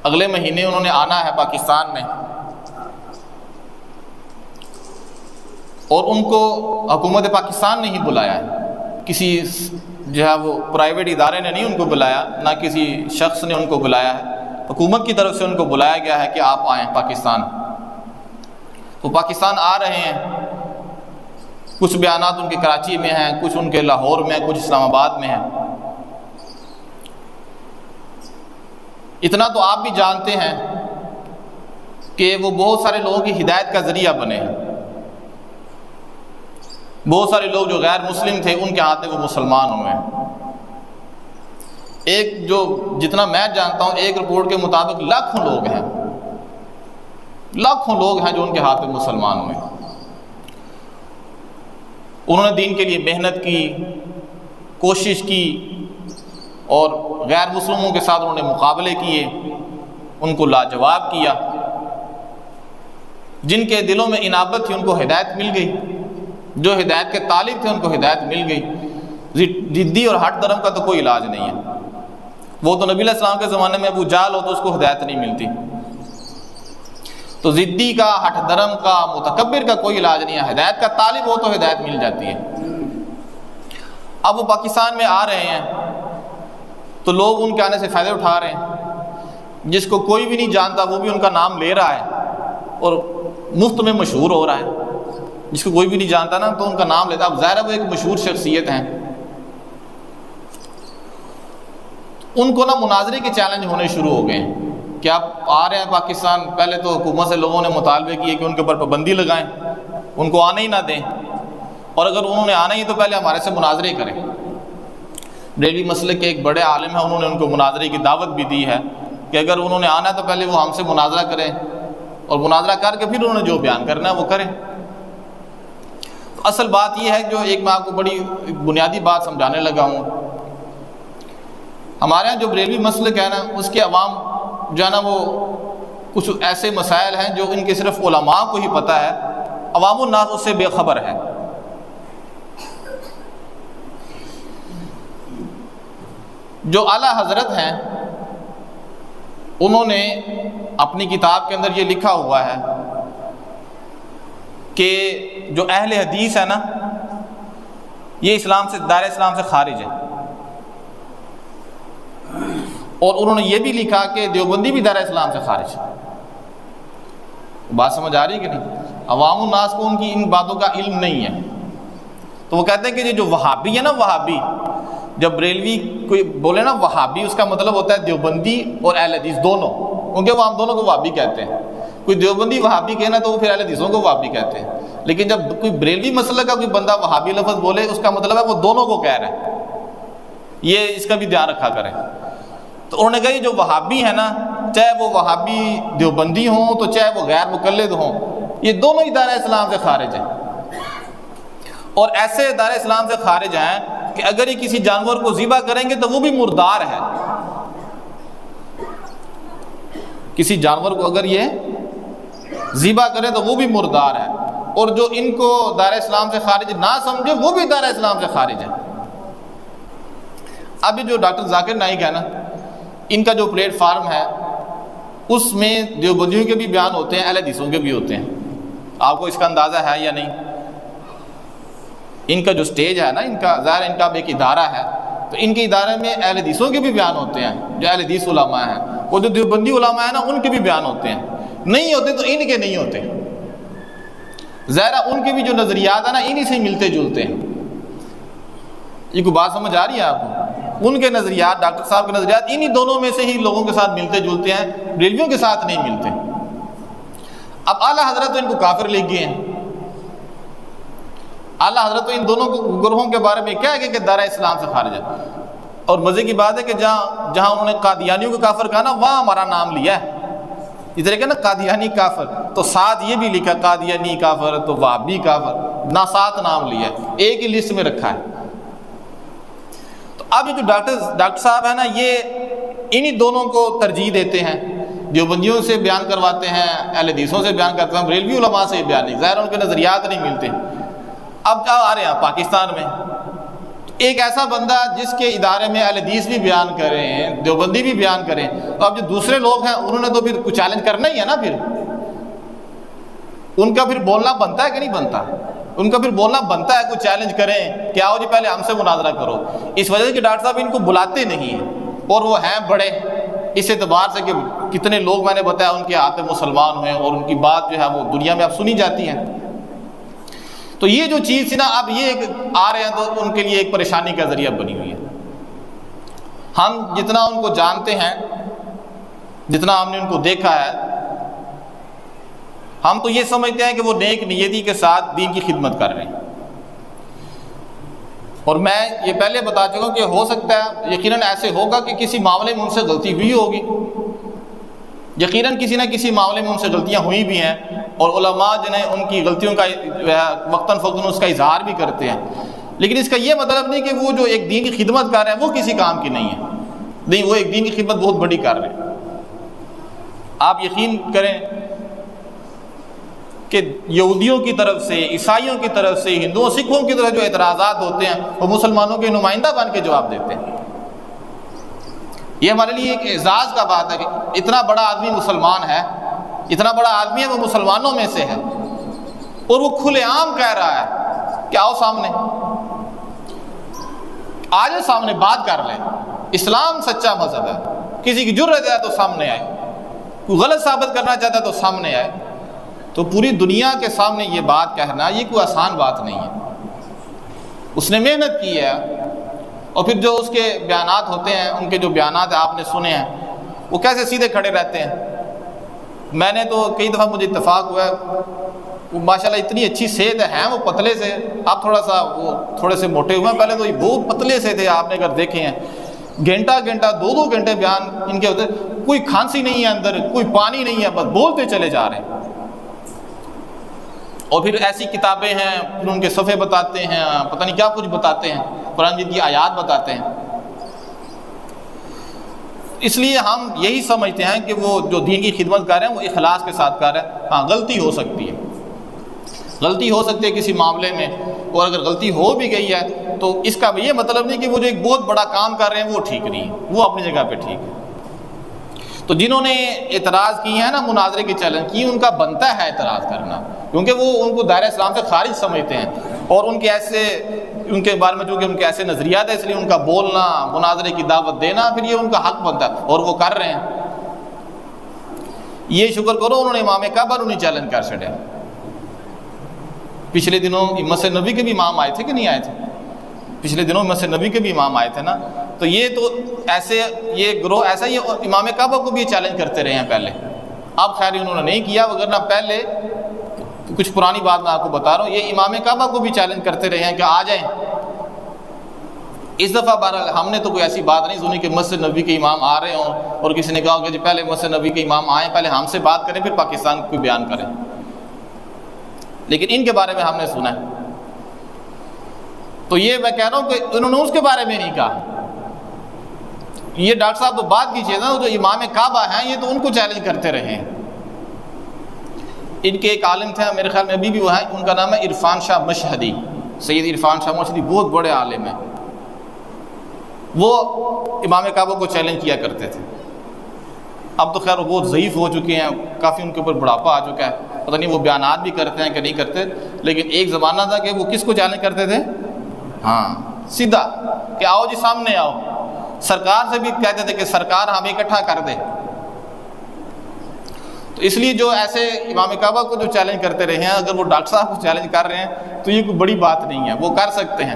اگلے مہینے انہوں نے آنا ہے پاکستان میں، اور ان کو حکومت پاکستان نے ہی بلایا ہے، کسی جو ہے وہ پرائیویٹ ادارے نے نہیں ان کو بلایا، نہ کسی شخص نے ان کو بلایا ہے، حکومت کی طرف سے ان کو بلایا گیا ہے کہ آپ آئیں پاکستان۔ وہ پاکستان آ رہے ہیں، کچھ بیانات ان کے کراچی میں ہیں، کچھ ان کے لاہور میں، کچھ اسلام آباد میں ہیں۔ اتنا تو آپ بھی جانتے ہیں کہ وہ بہت سارے لوگوں کی ہدایت کا ذریعہ بنے ہیں۔ بہت سارے لوگ جو غیر مسلم تھے ان کے ہاتھ میں وہ مسلمان ہوئے ہیں۔ ایک جو جتنا میں جانتا ہوں، ایک رپورٹ کے مطابق لاکھوں لوگ ہیں جو ان کے ہاتھ میں مسلمان ہوئے ہیں۔ انہوں نے دین کے لیے محنت کی، کوشش کی، اور غیر مسلموں کے ساتھ انہوں نے مقابلے کیے، ان کو لاجواب کیا۔ جن کے دلوں میں انابت تھی ان کو ہدایت مل گئی، جو ہدایت کے طالب تھے ان کو ہدایت مل گئی۔ ضدی اور ہٹ درم کا تو کوئی علاج نہیں ہے۔ وہ تو نبی علیہ السلام کے زمانے میں ابو جہل ہو تو اس کو ہدایت نہیں ملتی، تو ضدی کا، ہٹ درم کا، متکبر کا کوئی علاج نہیں ہے۔ ہدایت کا طالب ہو تو ہدایت مل جاتی ہے۔ اب وہ پاکستان میں آ رہے ہیں تو لوگ ان کے آنے سے فائدے اٹھا رہے ہیں۔ جس کو کوئی بھی نہیں جانتا وہ بھی ان کا نام لے رہا ہے اور مفت میں مشہور ہو رہا ہے۔ جس کو کوئی بھی نہیں جانتا نا تو ان کا نام لیتا۔ اب ظاہر ہے وہ ایک مشہور شخصیت ہیں، ان کو نا مناظرے کے چیلنج ہونے شروع ہو گئے ہیں کہ آپ آ رہے ہیں پاکستان، پہلے تو حکومت سے لوگوں نے مطالبے کیے کہ ان کے اوپر پابندی لگائیں، ان کو آنے ہی نہ دیں، اور اگر انہوں نے آنا ہی تو پہلے ہمارے سے مناظرے کریں۔ بریلوی مسلک کے ایک بڑے عالم ہیں، انہوں نے ان کو مناظرے کی دعوت بھی دی ہے کہ اگر انہوں نے آنا ہے تو پہلے وہ ہم سے مناظرہ کریں، اور مناظرہ کر کے پھر انہوں نے جو بیان کرنا ہے وہ کریں۔ اصل بات یہ ہے، جو ایک میں آپ کو بڑی بنیادی بات سمجھانے لگا ہوں، ہمارے ہاں جو بریلوی مسلک ہے نا، اس کے عوام جو ہے نا وہ کچھ ایسے مسائل ہیں جو ان کے صرف علماء کو ہی پتہ ہے، عوام الناس اس سے بے خبر ہے۔ جو اعلیٰ حضرت ہیں انہوں نے اپنی کتاب کے اندر یہ لکھا ہوا ہے کہ جو اہل حدیث ہے نا یہ اسلام سے، دائرہ اسلام سے خارج ہے، اور انہوں نے یہ بھی لکھا کہ دیوبندی بھی دائرہ اسلام سے خارج ہے۔ بات سمجھ آ رہی ہے کہ نہیں؟ عوام الناس کو ان کی ان باتوں کا علم نہیں ہے، تو وہ کہتے ہیں کہ جو وہابی ہے نا، وہابی، جب بریلوی کوئی بولے نا وہابی، اس کا مطلب ہوتا ہے دیوبندی اور اہل حدیث دونوں، کیونکہ وہ ہم دونوں کو وہابی کہتے ہیں۔ کوئی دیوبندی وہابی کہنا تو وہ پھر اہل حدیثوں کو وہابی کہتے ہیں، لیکن جب کوئی بریلوی مسلک کا کوئی بندہ وہابی لفظ بولے اس کا مطلب ہے وہ دونوں کو کہہ رہے ہیں۔ یہ اس کا بھی دھیان رکھا کریں۔ تو انہوں نے کہا یہ جو وہابی ہیں نا، چاہے وہ وہابی دیوبندی ہوں تو چاہے وہ غیر مقلد ہوں، یہ دونوں ہی دائرہ اسلام سے خارج ہیں، اور ایسے دائرہ اسلام سے خارج ہیں کہ اگر یہ کسی جانور کو ذبح کریں گے تو وہ بھی مردار ہے۔ کسی جانور کو اگر یہ ذبح کریں تو وہ بھی مردار ہے، اور جو ان کو دائرہ اسلام سے خارج نہ سمجھے وہ بھی دائرہ اسلام سے خارج ہے۔ ابھی جو ڈاکٹر ذاکر نائک ہے نا، ان کا جو پلیٹ فارم ہے اس میں دیوبندیوں کے بھی بیان ہوتے ہیں، اہل حدیثوں کے بھی ہوتے ہیں۔ آپ کو اس کا اندازہ ہے یا نہیں؟ ان کا جو سٹیج ہے نا، ان کا ظاہر ان کا ایک ادارہ ہے، تو ان کے ادارے میں اہل حدیثوں کے بھی بیان ہوتے ہیں، جو اہل حدیث علماء ہیں، وہ جو دیوبندی علماء ہیں نا ان کے بھی بیان ہوتے ہیں۔ نہیں ہوتے تو ان کے نہیں ہوتے، ظاہر ان کے بھی جو نظریات ہیں نا انہی سے ملتے جلتے ہیں۔ یہ کوئی بات سمجھ آ رہی ہے آپ کو؟ ان کے نظریات، ڈاکٹر صاحب کے نظریات انہی دونوں میں سے ہی لوگوں کے ساتھ ملتے جلتے ہیں، بریلویوں کے ساتھ نہیں ملتے۔ اب اعلیٰ حضرت تو ان کو کافر لکھ گئے ہیں۔ اعلیٰ حضرت تو ان دونوں گروہوں کے بارے میں کیا ہے کہ دائرہ اسلام سے خارج ہے، اور مزے کی بات ہے کہ جہاں انہوں نے قادیانیوں کو کافر کہا نا وہاں ہمارا نام لیا ہے۔ اس طرح کہ نا قادیانی کافر، تو ساتھ یہ بھی لکھا قادیانی کافر، تو وہابی کافر، نہ ساتھ نام لیا ہے، ایک ہی لسٹ میں رکھا ہے۔ تو اب یہ جو ڈاکٹر صاحب ہیں نا یہ انہی دونوں کو ترجیح دیتے ہیں، دیوبندیوں سے بیان کرواتے ہیں، اہل حدیثوں سے بیان کرتے ہیں، بریلوی علماء سے بیان نہیں، ظاہر ان کے نظریات نہیں ملتے۔ اب کیا آ رہے ہیں پاکستان میں، ایک ایسا بندہ جس کے ادارے میں اہل حدیث بھی بیان کریں، دیوبندی بھی بیان کریں، تو اب جو دوسرے لوگ ہیں انہوں نے تو پھر کچھ چیلنج کرنا ہی ہے نا، پھر ان کا پھر بولنا بنتا ہے کہ نہیں بنتا؟ ان کا پھر بولنا بنتا ہے، کوئی چیلنج کریں کہ آؤ جی پہلے ہم سے مناظرہ کرو۔ اس وجہ سے کہ ڈاکٹر صاحب ان کو بلاتے نہیں ہیں، اور وہ ہیں بڑے، اس اعتبار سے کہ کتنے لوگ میں نے بتایا ان کے ہاتھ میں مسلمان ہوئے اور ان کی بات جو ہے وہ دنیا میں اب سنی جاتی ہے۔ تو یہ جو چیز تھی نا، اب یہ آ رہے ہیں تو ان کے لیے ایک پریشانی کا ذریعہ بنی ہوئی ہے۔ ہم جتنا ان کو جانتے ہیں، جتنا ہم نے ان کو دیکھا ہے، ہم تو یہ سمجھتے ہیں کہ وہ نیک نیتی کے ساتھ دین کی خدمت کر رہے ہیں۔ اور میں یہ پہلے بتا چکا ہوں کہ ہو سکتا ہے یقیناً ایسے ہوگا کہ کسی معاملے میں ان سے غلطی ہوئی ہوگی، یقیناً کسی نہ کسی معاملے میں ان سے غلطیاں ہوئی بھی ہیں، اور علماء جنہیں ان کی غلطیوں کا وقتاً فوقتاً اس کا اظہار بھی کرتے ہیں، لیکن اس کا یہ مطلب نہیں کہ وہ جو ایک دین کی خدمت کر رہے ہیں وہ کسی کام کی نہیں ہے، نہیں، وہ ایک دین کی خدمت بہت بڑی کر رہے ہیں۔ آپ یقین کریں کہ یہودیوں کی طرف سے، عیسائیوں کی طرف سے، ہندوؤں سکھوں کی طرف جو اعتراضات ہوتے ہیں وہ مسلمانوں کے نمائندہ بن کے جواب دیتے ہیں۔ یہ ہمارے لیے ایک اعزاز کا بات ہے کہ اتنا بڑا آدمی مسلمان ہے، اتنا بڑا آدمی ہے، وہ مسلمانوں میں سے ہے، اور وہ کھلے عام کہہ رہا ہے کہ آؤ سامنے، آ جائے سامنے، بات کر لیں، اسلام سچا مذہب ہے، کسی کی جرت ہے تو سامنے آئے، کوئی غلط ثابت کرنا چاہتا ہے تو سامنے آئے۔ تو پوری دنیا کے سامنے یہ بات کہنا یہ کوئی آسان بات نہیں ہے، اس نے محنت کی ہے، اور پھر جو اس کے بیانات ہوتے ہیں، ان کے جو بیانات آپ نے سنے ہیں، وہ کیسے سیدھے کھڑے رہتے ہیں۔ میں نے تو کئی دفعہ مجھے اتفاق ہوا ہے، وہ ماشاءاللہ اتنی اچھی صحت ہے، وہ پتلے سے، آپ تھوڑا سا وہ تھوڑے سے موٹے ہوئے ہیں، پہلے تو یہ بہت پتلے سے تھے، آپ نے اگر دیکھے ہیں، گھنٹہ گھنٹہ 2-2 گھنٹے بیان ان کے ہوتے، کوئی کھانسی نہیں ہے اندر، کوئی پانی نہیں ہے، بس بولتے چلے جا رہے ہیں۔ اور پھر ایسی کتابیں ہیں، پھر ان کے صفحے بتاتے ہیں، پتہ نہیں کیا کچھ بتاتے ہیں، قرآن مجید کی آیات بتاتے ہیں۔ اس لیے ہم یہی سمجھتے ہیں کہ وہ جو دین کی خدمت کر رہے ہیں وہ اخلاص کے ساتھ کر رہے ہیں۔ ہاں، غلطی ہو سکتی ہے، غلطی ہو سکتی ہے کسی معاملے میں، اور اگر غلطی ہو بھی گئی ہے تو اس کا یہ مطلب نہیں کہ وہ جو ایک بہت بڑا کام کر رہے ہیں وہ ٹھیک نہیں ہے، وہ اپنی جگہ پہ ٹھیک ہے۔ تو جنہوں نے اعتراض کیے ہیں نا، مناظرے کے چیلنج کی، ان کا بنتا ہے اعتراض کرنا، کیونکہ وہ ان کو دائرہ اسلام سے خارج سمجھتے ہیں، اور ان کے ایسے، ان کے بارے میں چونکہ ان کے ایسے نظریات ہیں، اس لیے ان کا بولنا، مناظرے کی دعوت دینا، پھر یہ ان کا حق بنتا ہے، اور وہ کر رہے ہیں۔ یہ شکر کرو انہوں نے امام کعبہ انہیں چیلنج کر چھڑے۔ پچھلے دنوں مسجد نبی کے بھی امام آئے تھے کہ نہیں آئے تھے؟ پچھلے دنوں مسجد نبی کے بھی امام آئے تھے نا، تو یہ تو ایسے یہ گروہ ایسا ہی امام کعبہ کو بھی چیلنج کرتے رہے ہیں پہلے، اب خیر انہوں نے نہیں کیا، وگرنہ پہلے کچھ پرانی بات میں آپ کو بتا رہا ہوں، یہ امام کعبہ کو بھی چیلنج کرتے رہے ہیں کہ آ جائیں۔ اس دفعہ بہرحال ہم نے تو کوئی ایسی بات نہیں سنی کہ مسجد نبی کے امام آ رہے ہوں اور کسی نے کہا کہ جی پہلے مسجد نبی کے امام آئیں، پہلے ہم سے بات کریں، پھر پاکستان کو بیان کریں، لیکن ان کے بارے میں ہم نے سنا ہے۔ تو یہ میں کہہ رہا ہوں کہ انہوں نے اس کے بارے میں نہیں کہا، یہ ڈاکٹر صاحب تو بات کی چیز نا، جو امام کعبہ ہیں یہ تو ان کو چیلنج کرتے رہے ہیں۔ ان کے ایک عالم تھے، میرے خیال میں ابھی بھی وہ ہیں، ان کا نام ہے عرفان شاہ مشہدی، سید عرفان شاہ مشہدی، بہت بڑے عالم ہیں، وہ امام کعبہ کو چیلنج کیا کرتے تھے۔ اب تو خیر وہ بہت ضعیف ہو چکے ہیں، کافی ان کے اوپر بڑھاپا آ چکا ہے، پتہ نہیں وہ بیانات بھی کرتے ہیں کہ نہیں کرتے، لیکن ایک زمانہ تھا کہ وہ کس کو چیلنج کرتے تھے؟ ہاں، سیدھا کہ آؤ جی سامنے آؤ، سرکار سے بھی کہتے تھے کہ سرکار ہمیں اکٹھا کر دے۔ تو اس لیے جو ایسے امام کعبہ کو جو چیلنج کرتے رہے ہیں، اگر وہ ڈاکٹر صاحب کو چیلنج کر رہے ہیں تو یہ کوئی بڑی بات نہیں ہے، وہ کر سکتے ہیں۔